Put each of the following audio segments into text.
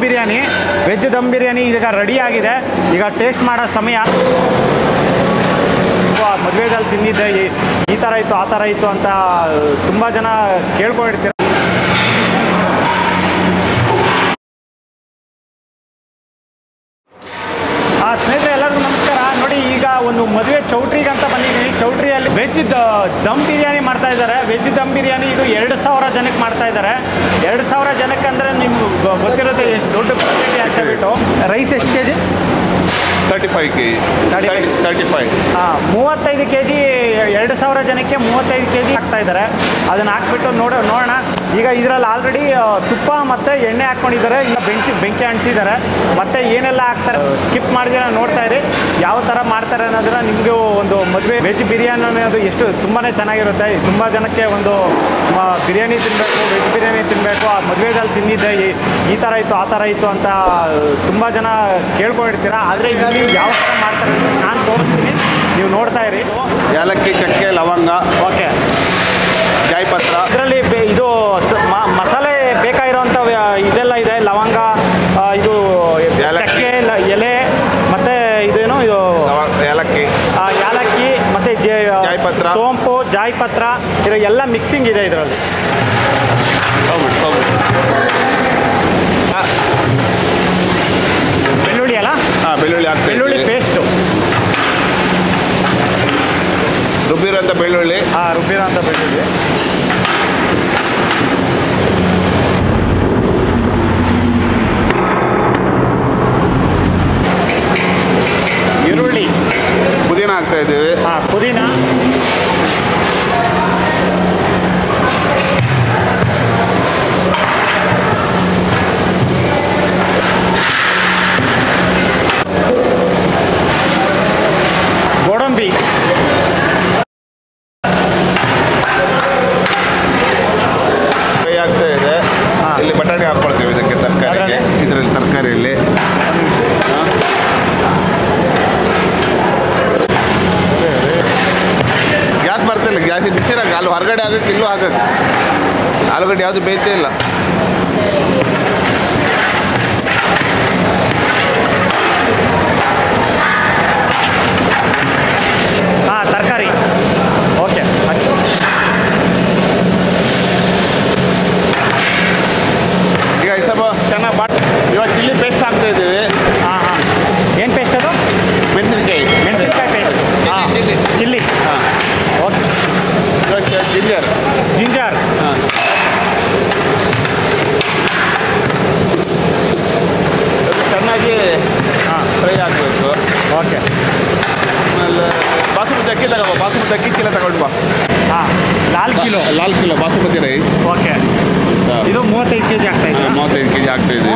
Biryani. Veg dum biryani ಈಗ ready ಆಗಿದೆ. ಈಗ ಟೇಸ್ಟ್ ಮಾಡೋ ಸಮಯ. ಮದುವೆದಲ್ಲಿ ತಿಂದಿದ್ದೆ ಈ ಥರ ಇತ್ತು ಆ ಥರ ಇತ್ತು ಅಂತ ತುಂಬ ಜನ ಕೇಳ್ಕೊಂಡಿರ್ತೀರ. ಸ್ನೇಹಿತರೆ ಎಲ್ಲರಿಗೂ ನಮಸ್ಕಾರ. ನೋಡಿ, ಈಗ ಒಂದು ಮದುವೆ ಚೌಟ್ರಿಗೆ ಅಂತ ಬಂದಿದ್ದೀನಿ. ಚೌಟ್ರಿಯಲ್ಲಿ ವೆಜ್ ದಮ್ ಬಿರಿಯಾನಿ ಮಾಡ್ತಾ ಇದ್ದಾರೆ. ವೆಜ್ ದಮ್ ಬಿರಿಯಾನಿ ಇದು 2000 ಜನಕ್ಕೆ ಮಾಡ್ತಾ ಇದ್ದಾರೆ. 2000 ಜನಕ್ಕೆ ಅಂದರೆ ನಿಮ್ಗೆ ಗೊತ್ತಿರುತ್ತೆ ಎಷ್ಟು ದೊಡ್ಡ ಕ್ವಾಂಟಿಟಿ ಅಂತ ಹೇಳ್ಬಿಟ್ಟು. ರೈಸ್ ಎಷ್ಟು ಕೆ ಜಿ? 35 kg. 35. 35 kg. 2000 ಜನಕ್ಕೆ 35 kg ಹಾಕ್ತಾ ಇದ್ದಾರೆ. ಅದನ್ನು ಹಾಕ್ಬಿಟ್ಟು ನೋಡೋಣ. ಈಗ ಇದರಲ್ಲಿ ಆಲ್ರೆಡಿ ತುಪ್ಪ ಮತ್ತು ಎಣ್ಣೆ ಹಾಕ್ಕೊಂಡಿದ್ದಾರೆ. ಈಗ ಬೆಂಕಿ ಅಂಟಿಸಿದ್ದಾರೆ. ಮತ್ತು ಏನೆಲ್ಲ ಹಾಕ್ತಾರೆ ಸ್ಕಿಪ್ ಮಾಡಿದ್ರೆ ನೋಡ್ತಾ ಇರಿ ಯಾವ ಥರ ಮಾಡ್ತಾರೆ ಅನ್ನೋದನ್ನ. ನಿಮಗೂ ಒಂದು ಮದುವೆ ವೆಜ್ ಬಿರಿಯಾನಿ ಅನ್ನೋದು ಎಷ್ಟು ತುಂಬಾ ಚೆನ್ನಾಗಿರುತ್ತೆ. ತುಂಬ ಜನಕ್ಕೆ ಒಂದು ಬಿರಿಯಾನಿ ತಿನ್ನಬೇಕು, ವೆಜ್ ಬಿರಿಯಾನಿ ತಿನ್ನಬೇಕು, ಆ ಮದುವೆದಲ್ಲಿ ತಿಂದಿದ್ದೆ ಈ ಥರ ಇತ್ತು ಆ ಥರ ಇತ್ತು ಅಂತ ತುಂಬ ಜನ ಕೇಳ್ಕೊಂಡಿರ್ತೀರ. ಆದರೆ ಇಲ್ಲಿ ಯಾವ ಥರ ಮಾಡ್ತಾರೆ ಅಂತ ನಾನು ತೋರಿಸ್ತೀನಿ, ನೀವು ನೋಡ್ತಾ ಇರಿ. ಏಲಕ್ಕಿ, ಚಕ್ಕೆ, ಲವಂಗ, ಓಕೆ, ಜಾಯಿಪತ್ರ. ಇದರಲ್ಲಿ ಇದು ಮಸಾಲೆ ಬೇಕಾಗಿರೋಂಥ ಇದೆಲ್ಲ ಇದೆ. ಲವಂಗ, ಇದು ಚಕ್ಕೆ, ಎಲೆ, ಮತ್ತು ಇದೇನು ಇದು ಏಲಕ್ಕಿ, ಮತ್ತು ಜಾಯಿಪತ್ರ, ಸೋಂಪು, ಜಾಯಿಪತ್ರ, ಇದರ ಎಲ್ಲ ಮಿಕ್ಸಿಂಗ್ ಇದೆ ಇದರಲ್ಲಿ. ಬೆಳ್ಳುಳ್ಳಿ ಅಲ್ಲ? ಬೆಳ್ಳುಳ್ಳಿ ಹಾಕ್ತೀವಿ. ಬೆಳ್ಳುಳ್ಳಿ ಪೇಸ್ಟು, ರುಬ್ಬಿರೋಂಥ ಬೆಳ್ಳುಳ್ಳಿ. ರುಬ್ಬಿರೋಂಥ ಬೆಳ್ಳುಳ್ಳಿ. ಈರುಳ್ಳಿ, ಪುದೀನ ಹಾಕ್ತಾ ಇದ್ದೀವಿ. ಪುದೀನ, ಗೋಡಂಬಿ, ಫ್ರೈ ಆಗ್ತಾ ಇದೆ. ಇಲ್ಲಿ ಬಟಾಣಿ ಹಾಕ್ಕೊಳ್ತೀವಿ ಇದಕ್ಕೆ, ತರಕಾರಿಗೆ. ಇದರಲ್ಲಿ ತರಕಾರಿಯಲ್ಲಿ ಗ್ಯಾಸ್ ಬರ್ತಿಲ್ಲ. ಗ್ಯಾಸ್ ಬಿಸಿರಾಗ ಅಲ್ಲಿ ಹೊರಗಡೆ ಆಗಕ್ಕೆ ಇಲ್ಲೂ ಆಗಕ್ಕೆ. ಆಲೂಗಡ್ಡೆ ಯಾವುದು ಬೇಯ್ತೇ ಇಲ್ಲ. ತರಕಾರಿ. ಓಕೆ, ಈಗ ಈ ಸ್ವಲ್ಪ ಚೆನ್ನಾಗಿ ಇವಾಗ ಚಿಲ್ಲಿ ಪೇಸ್ಟ್ ಹಾಕ್ತಾ ಇದ್ದೀವಿ. ಏನು ಪೇಸ್ಟ್ ಅದು? ಮೆಣಸಿನಕಾಯಿ ಪೇಸ್ಟ್. ಚಿಲ್ಲಿ. Okay, ginger. ಚೆನ್ನಾಗಿ ಫ್ರೈ ಆಗಬೇಕು. ಓಕೆ, ಆಮೇಲೆ ಬಾಸುಮತಿ ಅಕ್ಕಿ ತಗೋಬಾ. ಬಾಸುಮತಿ ಅಕ್ಕಿ ಕಿಲೋ ತಗೊಂಡು ಬಾ. ಲಾಲ್ ಕಿಲೋ ಬಾಸುಮತಿ ರೈಸ್. ಓಕೆ, ಇದು 35 kg ಆಗ್ತಾ ಇದೆ. 35 kg ಆಗ್ತಾ ಇದ್ದೀವಿ.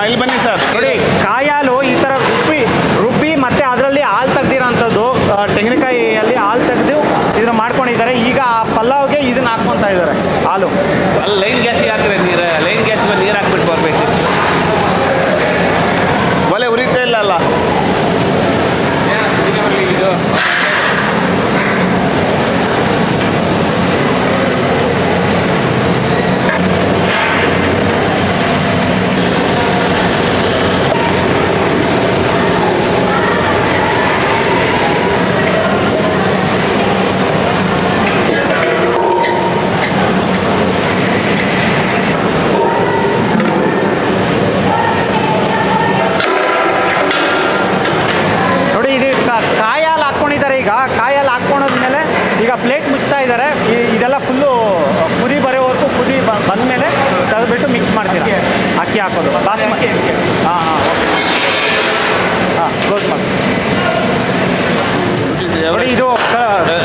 ಇಲ್ಲಿ ಬನ್ನಿ ಸರ್. ನೋಡಿ, ಕಾಯಾಲು ಈ ಥರ ರುಬ್ಬಿ ಮತ್ತೆ ಅದರಲ್ಲಿ ಹಾಲು ತೆಗ್ದಿರೋಂಥದ್ದು, ತೆಂಗಿನಕಾಯಿಯಲ್ಲಿ ಹಾಲು ತೆಗೆದು ಇದನ್ನು ಮಾಡ್ಕೊಂಡಿದ್ದಾರೆ. ಈಗ ಆ ಪಲಾವ್ಗೆ ಇದನ್ನ ಹಾಕ್ಕೊತಾ ಇದ್ದಾರೆ ಹಾಲು. ಅಲ್ಲಿ ಲೈನ್ ಗ್ಯಾಸಿಗೆ ಹಾಕಿದ್ರೆ ಲೈನ್ ಗ್ಯಾಸಿಗೆ ನೀರು ಹಾಕ್ಬಿಟ್ಟು ಬರಬೇಕು. ಒಲೆ ಉರಿತಾ ಇಲ್ಲ ಅಲ್ಲ? ಇದು ಕಾಯಲ್ಲಿ ಹಾಕ್ಕೊಂಡಾದ್ಮೇಲೆ ಈಗ ಪ್ಲೇಟ್ ಮುಚ್ತಾ ಇದ್ದಾರೆ. ಇದೆಲ್ಲ ಫುಲ್ಲು ಕುದಿ ಬರೋವರೆಗೂ ಕುದಿ ಬಂದಮೇಲೆ ತೆಗೆದುಬಿಟ್ಟು ಮಿಕ್ಸ್ ಮಾಡ್ತೀರಾ. ಅಕ್ಕಿ ಹಾಕೋದು ಬಾಸ್ಮತಿ. ಕ್ಲೋಸ್ ಮಾಡಿ. ನೋಡಿ, ಇದು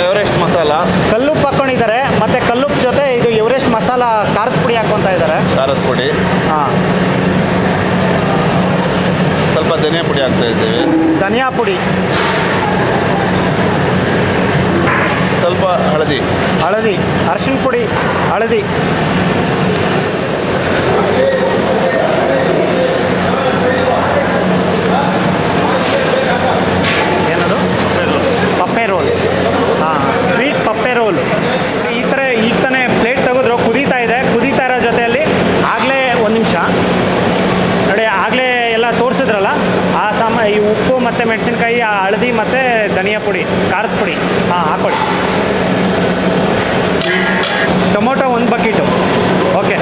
ಎವರೆಸ್ಟ್ ಮಸಾಲ. ಕಲ್ಲುಪ್ಪು ಹಾಕ್ಕೊಂಡಿದ್ದಾರೆ. ಮತ್ತು ಕಲ್ಲುಪ್ಪು ಜೊತೆ ಇದು ಎವರೆಸ್ಟ್ ಮಸಾಲ ಖಾರದ ಪುಡಿ ಹಾಕ್ಕೊತಾ ಇದ್ದಾರೆ. ಖಾರದ ಪುಡಿ. ಸ್ವಲ್ಪ ಧನಿಯಾ ಪುಡಿ ಹಾಕ್ತಾ ಇದ್ದೀವಿ. ಧನಿಯಾ ಪುಡಿ, ಸ್ವಲ್ಪ ಹಳದಿ, ಅರಿಶಿನ ಪುಡಿ, ಹಳದಿ, ಏನದು? ಪಪ್ಪೆ ರೋಲ್. ಸ್ವೀಟ್ ಪಪ್ಪೆ ರೋಲ್. ಈ ಥರ ಈಗ ತಾನೇ ಪ್ಲೇಟ್ ತೆಗೆದ್ರು, ಕುದೀತಾ ಮತ್ತು ಮೆಣಸಿನ್ಕಾಯಿ, ಹಳದಿ ಮತ್ತು ಧನಿಯಾ ಪುಡಿ, ಖಾರದ ಪುಡಿ ಹಾಕ್ಕೊಳ್ಳಿ. Tomato 1 bucket. ಓಕೆ,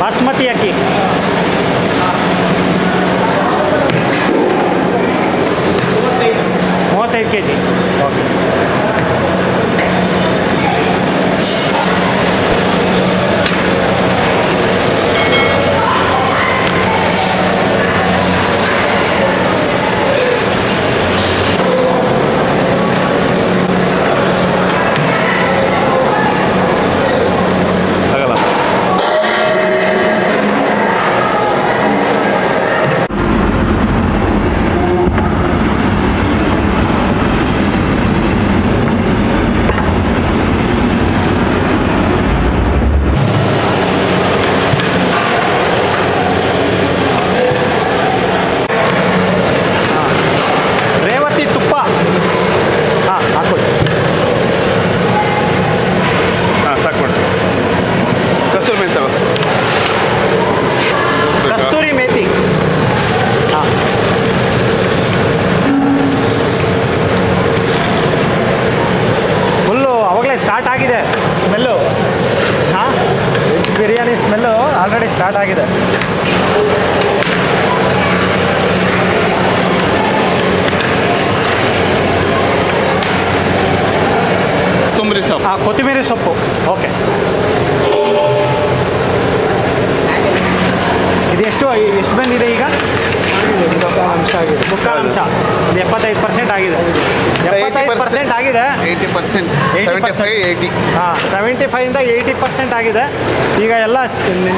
ಬಾಸ್ಮತಿ ಅಕ್ಕಿ 35 kg. ಓಕೆ, ಸ್ಟಾರ್ಟ್ ಆಗಿದೆ smell. Biryani smell already start ಆಗಿದೆ. ಕೊತ್ತಂಬರಿ ಸೊಪ್ಪು. ಓಕೆ, ಇದು ಎಷ್ಟು ಬಂದಿದೆ ಈಗ? ಮುಕ್ಕಾಲು ಅಂಶ. ಇದು 75% ಆಗಿದೆ. 75% ಆಗಿದೆ. 75ಇಂದ 80% ಆಗಿದೆ. ಈಗ ಎಲ್ಲ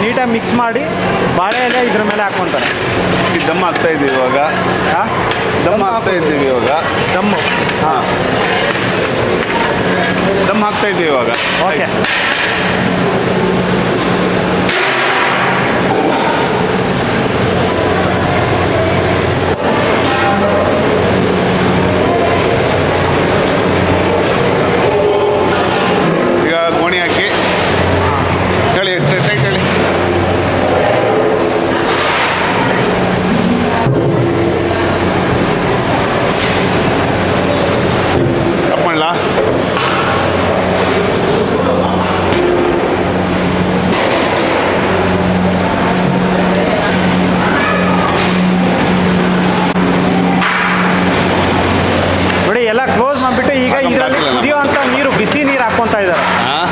ನೀಟಾಗಿ ಮಿಕ್ಸ್ ಮಾಡಿ ಬಾಳೆ ಎಲೆ ಇದ್ರ ಮೇಲೆ ಹಾಕ್ಕೊಂತಾರೆ. ದಮ್ ಹಾಕ್ತಾ ಇದ್ದೀವಿ ಇವಾಗ. ದಮ್ ಹಾಕ್ತಾ ಇದ್ದೀವಿ ಇವಾಗ. ದಮ್ಮು ದಮ್ ಹಾಕ್ತಾ ಇದ್ದೀವಿ ಇವಾಗ. ಓಕೆ, ಈಗ ಗೋಣಿ ಹಾಕಿ ಹೇಳಿ, ಟೈಟ್ ಹೇಳಿ. ಕಪ್ ಮಾಡಲಾ? ನೋಡಿ, ಎಲ್ಲ ಕ್ಲೋಸ್ ಮಾಡಿಬಿಟ್ಟು ಈಗ ಇದರಲ್ಲಿ ಕುದಿಯುವಂಥ ನೀರು, ಬಿಸಿ ನೀರು ಹಾಕ್ಕೊತಾ ಇದ್ದಾರೆ.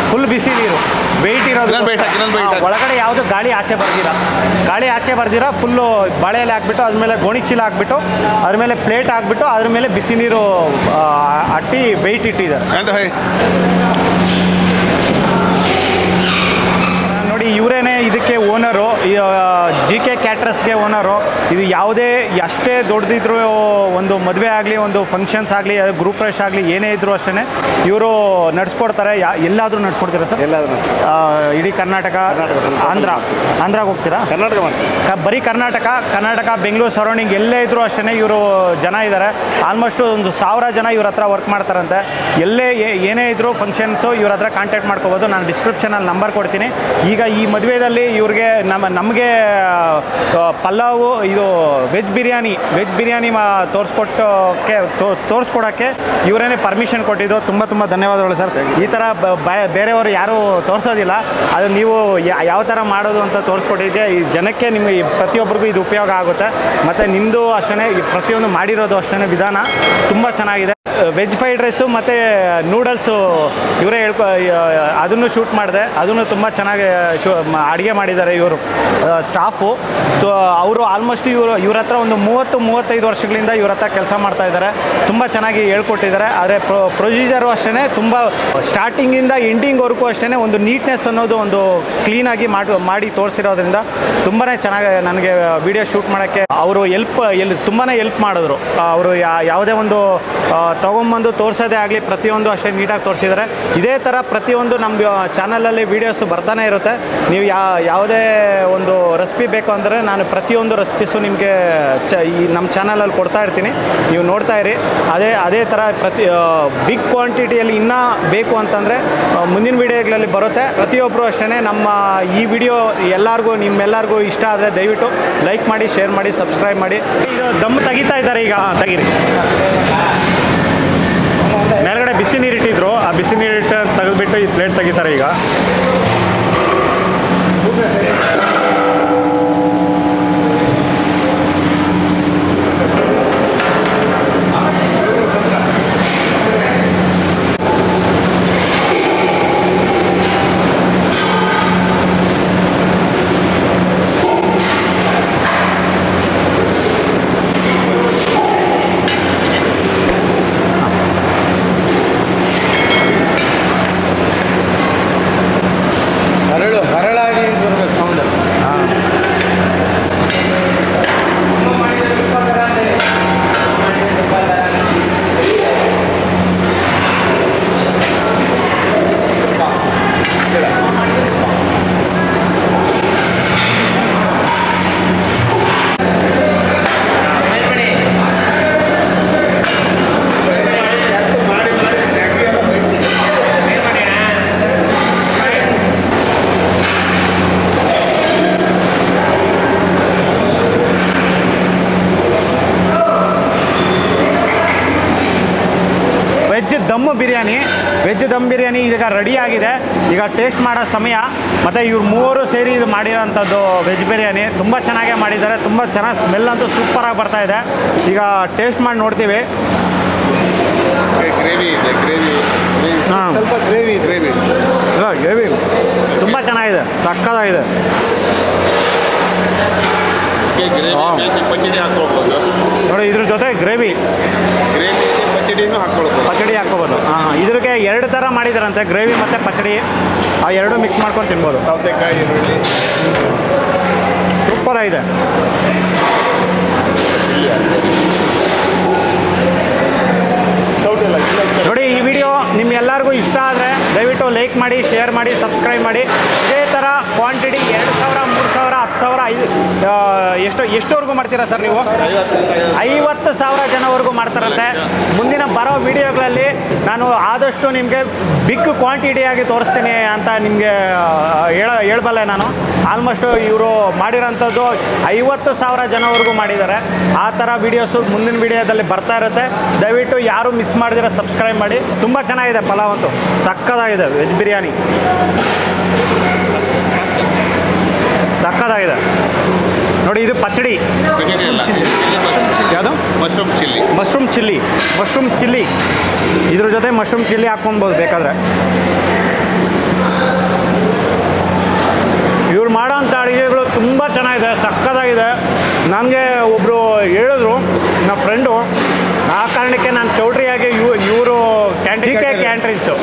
ಫುಲ್ ಬಿಸಿ ನೀರು, ವೆಯ್ಟ್ ಇರೋದು. ಒಳಗಡೆ ಯಾವುದು ಗಾಳಿ ಆಚೆ ಬರ್ದಿರ ಫುಲ್ಲು ಬಾಳೆ ಎಲೆ ಹಾಕ್ಬಿಟ್ಟು ಅದ್ರ ಮೇಲೆ ಗೋಣಿ ಚೀಲ ಹಾಕ್ಬಿಟ್ಟು ಅದ್ರ ಮೇಲೆ ಪ್ಲೇಟ್ ಹಾಕ್ಬಿಟ್ಟು ಅದ್ರ ಮೇಲೆ ಬಿಸಿ ನೀರು ಅಟ್ಟಿ ವೆಯ್ಟ್ ಇಟ್ಟಿದ್ದಾರೆ. ನೋಡಿ, ಇವರೇನೆ ಇದಕ್ಕೆ ಓನರು, GK ಕ್ಯಾಟ್ರಸ್ಗೆ ಓನರು. ಇದು ಯಾವುದೇ ಎಷ್ಟೇ ದೊಡ್ಡದಿದ್ರು, ಒಂದು ಮದುವೆ ಆಗಲಿ, ಒಂದು ಫಂಕ್ಷನ್ಸ್ ಆಗಲಿ, ಗ್ರೂಪ್ ರಶ್ ಆಗಲಿ, ಏನೇ ಇದ್ರು ಅಷ್ಟೇ ಇವರು ನಡೆಸ್ಕೊಡ್ತಾರೆ. ಎಲ್ಲಾದರೂ ನಡೆಸ್ಕೊಡ್ತೀರಾ ಸರ್? ಎಲ್ಲಾದರೂ. ಇಡೀ ಕರ್ನಾಟಕ, ಆಂಧ್ರಾಗೆ ಹೋಗ್ತೀರಾ? ಬರೀ ಕರ್ನಾಟಕ ಬೆಂಗಳೂರು ಸರೌಂಡಿಂಗ್ ಎಲ್ಲೇ ಇದ್ರು ಅಷ್ಟೇ ಇವರು ಜನ ಇದ್ದಾರೆ. ಆಲ್ಮೋಸ್ಟ್ ಒಂದು 1000 ಜನ ಇವ್ರ ಹತ್ರ ವರ್ಕ್ ಮಾಡ್ತಾರಂತೆ. ಎಲ್ಲೇ ಏನೇ ಇದ್ರು ಫಂಕ್ಷನ್ಸು ಇವ್ರ ಹತ್ರ ಕಾಂಟ್ಯಾಕ್ಟ್ ಮಾಡ್ಕೋಬೋದು. ನಾನು ಡಿಸ್ಕ್ರಿಪ್ಷನಲ್ಲಿ ನಂಬರ್ ಕೊಡ್ತೀನಿ. ಈಗ ಈ ಮದುವೆಯಲ್ಲಿ ಇವ್ರಿಗೆ ನಮಗೆ ಪಲಾವು, ಇದು ವೆಜ್ ಬಿರಿಯಾನಿ ತೋರಿಸ್ಕೊಡೋಕ್ಕೆ ಇವರೇನೆ ಪರ್ಮಿಷನ್ ಕೊಟ್ಟಿದ್ದು. ತುಂಬ ಧನ್ಯವಾದಗಳು ಸರ್. ಈ ಥರ ಬೇರೆಯವರು ಯಾರೂ ತೋರಿಸೋದಿಲ್ಲ. ಅದು ನೀವು ಯಾವ ಥರ ಮಾಡೋದು ಅಂತ ತೋರಿಸ್ಕೊಟ್ಟಿದ್ದೆ. ಈ ಜನಕ್ಕೆ ನಿಮಗೆ ಪ್ರತಿಯೊಬ್ಬರಿಗೂ ಇದು ಉಪಯೋಗ ಆಗುತ್ತೆ. ಮತ್ತು ನಿಮ್ಮದು ಅಷ್ಟೇ, ಪ್ರತಿಯೊಂದು ಮಾಡಿರೋದು ಅಷ್ಟೇ ವಿಧಾನ ತುಂಬ ಚೆನ್ನಾಗಿದೆ. ವೆಜ್ ಫ್ರೈಡ್ ರೈಸು ಮತ್ತು ನೂಡಲ್ಸು ಇವರೇ ಅದನ್ನು ಶೂಟ್ ಮಾಡಿದೆ. ಅದನ್ನು ತುಂಬ ಚೆನ್ನಾಗಿ ಅಡುಗೆ ಮಾಡಿದ್ದಾರೆ ಇವರು ಸ್ಟಾಫು. ಅವರು ಆಲ್ಮೋಸ್ಟ್ ಇವ್ರ ಹತ್ರ ಒಂದು 30-35 ವರ್ಷಗಳಿಂದ ಇವ್ರ ಹತ್ರ ಕೆಲಸ ಮಾಡ್ತಾ ಇದ್ದಾರೆ. ತುಂಬ ಚೆನ್ನಾಗಿ ಹೇಳ್ಕೊಟ್ಟಿದ್ದಾರೆ. ಆದರೆ ಪ್ರೊಸೀಜರು ಅಷ್ಟೇ, ತುಂಬ ಸ್ಟಾರ್ಟಿಂಗಿಂದ ಎಂಡಿಂಗ್ವರೆಗೂ ಅಷ್ಟೇ ಒಂದು ನೀಟ್ನೆಸ್ ಅನ್ನೋದು ಒಂದು ಕ್ಲೀನಾಗಿ ಮಾಡಿ ತೋರಿಸಿರೋದ್ರಿಂದ ತುಂಬಾ ಚೆನ್ನಾಗಿ ನನಗೆ ವಿಡಿಯೋ ಶೂಟ್ ಮಾಡೋಕ್ಕೆ ಅವರು ತುಂಬಾ ಹೆಲ್ಪ್ ಮಾಡಿದ್ರು. ಅವರು ಯಾವುದೇ ಒಂದು ತೊಗೊಂಬಂದು ತೋರಿಸೋದೇ ಆಗಲಿ, ಪ್ರತಿಯೊಂದು ಅಷ್ಟೇ ನೀಟಾಗಿ ತೋರಿಸಿದ್ದಾರೆ. ಇದೇ ಥರ ಪ್ರತಿಯೊಂದು ನಮ್ಮ ಚಾನಲಲ್ಲಿ ವೀಡಿಯೋಸು ಬರ್ತಾನೆ ಇರುತ್ತೆ. ನೀವು ಯಾವುದೇ ಒಂದು ರೆಸಿಪಿ ಬೇಕು ಅಂದರೆ ನಾನು ಪ್ರತಿಯೊಂದು ರೆಸಿಪೀಸು ನಿಮಗೆ ಈ ನಮ್ಮ ಚಾನಲಲ್ಲಿ ಕೊಡ್ತಾ ಇರ್ತೀನಿ, ನೀವು ನೋಡ್ತಾ ಇರಿ. ಅದೇ ಥರ ಬಿಗ್ ಕ್ವಾಂಟಿಟಿಯಲ್ಲಿ ಇನ್ನೂ ಬೇಕು ಅಂತಂದರೆ ಮುಂದಿನ ವೀಡಿಯೋಗಳಲ್ಲಿ ಬರುತ್ತೆ. ಪ್ರತಿಯೊಬ್ಬರು ಅಷ್ಟೇ ನಮ್ಮ ಈ ವಿಡಿಯೋ ನಿಮ್ಮೆಲ್ಲರಿಗೂ ಇಷ್ಟ ಆದರೆ ದಯವಿಟ್ಟು ಲೈಕ್ ಮಾಡಿ, ಶೇರ್ ಮಾಡಿ, ಸಬ್ಸ್ಕ್ರೈಬ್ ಮಾಡಿ. ಈಗ ದಮ್ ತೆಗಿತಾ ಇದ್ದಾರೆ, ಈಗ ತೆಗೀರಿ. ಮೇಲ್ಗಡೆ ಬಿಸಿ ನೀರು ಇಟ್ಟಿದ್ರು, ಆ ಬಿಸಿ ನೀರು ಇಟ್ಟು ತೆಗೆದುಬಿಟ್ಟು ಈ ಪ್ಲೇಟ್ ತೆಗಿತಾರೆ ಈಗ. ಹರಳಾಗಿ ಬರ್ಬೇಕು ಸೌಂಡ್. ವೆಜ್ ದಮ್ ಬಿರಿಯಾನಿ ಈಗ ರೆಡಿಯಾಗಿದೆ. ಈಗ ಟೇಸ್ಟ್ ಮಾಡೋ ಸಮಯ. ಮತ್ತು ಇವ್ರು ಮೂವರು ಸೇರಿ ಇದು ಮಾಡಿರೋಂಥದ್ದು ವೆಜ್ ಬಿರಿಯಾನಿ ತುಂಬ ಚೆನ್ನಾಗೇ ಮಾಡಿದ್ದಾರೆ. ತುಂಬ ಚೆನ್ನಾಗಿ ಸ್ಮೆಲ್ ಅಂತೂ ಸೂಪರಾಗಿ ಬರ್ತಾಯಿದೆ. ಈಗ ಟೇಸ್ಟ್ ಮಾಡಿ ನೋಡ್ತೀವಿ. ಗ್ರೇವಿ ಇದೆ, ಹಾಂ, ಸ್ವಲ್ಪ ಗ್ರೇವಿ ತುಂಬ ಚೆನ್ನಾಗಿದೆ, ಸಕ್ಕತ್ತಾಗಿದೆ. ಪಚಡಿ ಹಾಕ್ಕೊಳ್ಬೋದು ನೋಡಿ, ಇದ್ರ ಜೊತೆ ಗ್ರೇವಿ ಪಚಡಿನೂ ಹಾಕ್ಕೊಳ್ಬೋದು. ಪಚಡಿ ಹಾಕ್ಕೋಬೋದು. ಹಾಂ, ಇದಕ್ಕೆ 2 ಥರ ಮಾಡಿದಾರಂತೆ, ಗ್ರೇವಿ ಮತ್ತು ಪಚಡಿ. ಆ 2 ಮಿಕ್ಸ್ ಮಾಡ್ಕೊಂಡು ತಿನ್ಬೋದು. ಸೌತೆಕಾಯಿ, ಈರುಳ್ಳಿ ಸೂಪರಾಗಿದೆ. ನೋಡಿ, ಈ ವಿಡಿಯೋ ನಿಮ್ಗೆಲ್ಲರಿಗೂ ಇಷ್ಟ ಆದರೆ ದಯವಿಟ್ಟು ಲೈಕ್ ಮಾಡಿ, ಶೇರ್ ಮಾಡಿ, ಸಬ್ಸ್ಕ್ರೈಬ್ ಮಾಡಿ. ಇದೇ ಥರ ಕ್ವಾಂಟಿಟಿ 2,000, 3,000, 10,000 ಎಷ್ಟುವರೆಗೂ ಮಾಡ್ತೀರಾ ಸರ್ ನೀವು? 50,000 ಜನವರೆಗೂ ಮಾಡ್ತಾರಂತೆ. ಮುಂದಿನ ಬರೋ ವಿಡಿಯೋಗಳಲ್ಲಿ ನಾನು ಆದಷ್ಟು ನಿಮಗೆ ಬಿಗ್ ಕ್ವಾಂಟಿಟಿಯಾಗಿ ತೋರಿಸ್ತೀನಿ ಅಂತ ನಿಮಗೆ ಹೇಳಬಲ್ಲೆ ನಾನು. ಆಲ್ಮೋಸ್ಟು ಇವರು ಮಾಡಿರೋಂಥದ್ದು 50,000 ಜನವರೆಗೂ ಮಾಡಿದ್ದಾರೆ. ಆ ಥರ ವೀಡಿಯೋಸು ಮುಂದಿನ ವೀಡಿಯೋದಲ್ಲಿ ಬರ್ತಾ ಇರುತ್ತೆ. ದಯವಿಟ್ಟು ಯಾರು ಮಿಸ್ ಮಾಡಿದಿರ ಸಬ್ಸ್ಕ್ರೈಬ್ ಮಾಡಿ. ತುಂಬ ಚೆನ್ನಾಗಿದೆ ಪಲಾವ್ ಅಂತೂ, ಸಕ್ಕತ್ತಾಗಿದೆ. ವೆಜ್ ಬಿರಿಯಾನಿ ಸಕ್ಕತ್ತಾಗಿದೆ. ನೋಡಿ, ಇದು ಪಚಡಿ. ಯಾವುದು? Mushroom chilli. ಇದ್ರ ಜೊತೆ ಮಶ್ರೂಮ್ ಚಿಲ್ಲಿ ಹಾಕ್ಕೊಬೋದು ಬೇಕಾದರೆ. ಇವ್ರು ಮಾಡೋಂಥ ಅಡುಗೆಗಳು ತುಂಬ ಚೆನ್ನಾಗಿದೆ, ಸಕ್ಕತ್ತಾಗಿದೆ. ನನಗೆ ಒಬ್ಬರು ಹೇಳಿದ್ರು, ನಮ್ಮ ಫ್ರೆಂಡು, ಆ ಕಾರಣಕ್ಕೆ ನಾನು ಚೌಟ್ರಿಯಾಗಿ ಇವರು ಕ್ಯಾಂಟ್ರಿನ್ಸು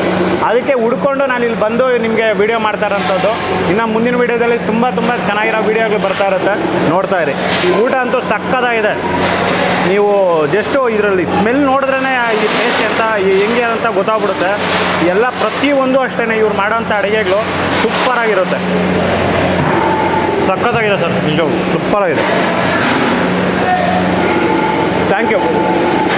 ಅದಕ್ಕೆ ಹುಡ್ಕೊಂಡು ನಾನು ಇಲ್ಲಿ ಬಂದು ನಿಮಗೆ ವೀಡಿಯೋ ಮಾಡ್ತಾ ಇರೋಂಥದ್ದು. ಇನ್ನು ಮುಂದಿನ ವೀಡಿಯೋದಲ್ಲಿ ತುಂಬ ಚೆನ್ನಾಗಿರೋ ವೀಡಿಯೋಗಳು ಬರ್ತಾ ಇರುತ್ತೆ, ನೋಡ್ತಾ ಇರಿ. ಈ ಊಟ ಅಂತೂ ಸಕ್ಕತ್ತಾಗಿದೆ. ನೀವು ಜಸ್ಟು ಇದರಲ್ಲಿ ಸ್ಮೆಲ್ ನೋಡಿದ್ರೇ ಈ ಟೇಸ್ಟ್ ಹೆಂಗೆ ಅಂತ ಗೊತ್ತಾಗ್ಬಿಡುತ್ತೆ. ಎಲ್ಲ ಪ್ರತಿಯೊಂದು ಅಷ್ಟೇ ಇವ್ರು ಮಾಡೋಂಥ ಅಡುಗೆಗಳು ಸೂಪರಾಗಿರುತ್ತೆ. ಸಕ್ಕತ್ತಾಗಿದೆ ಸರ್, ನಿಜ ಸೂಪರಾಗಿದೆ. Thank you.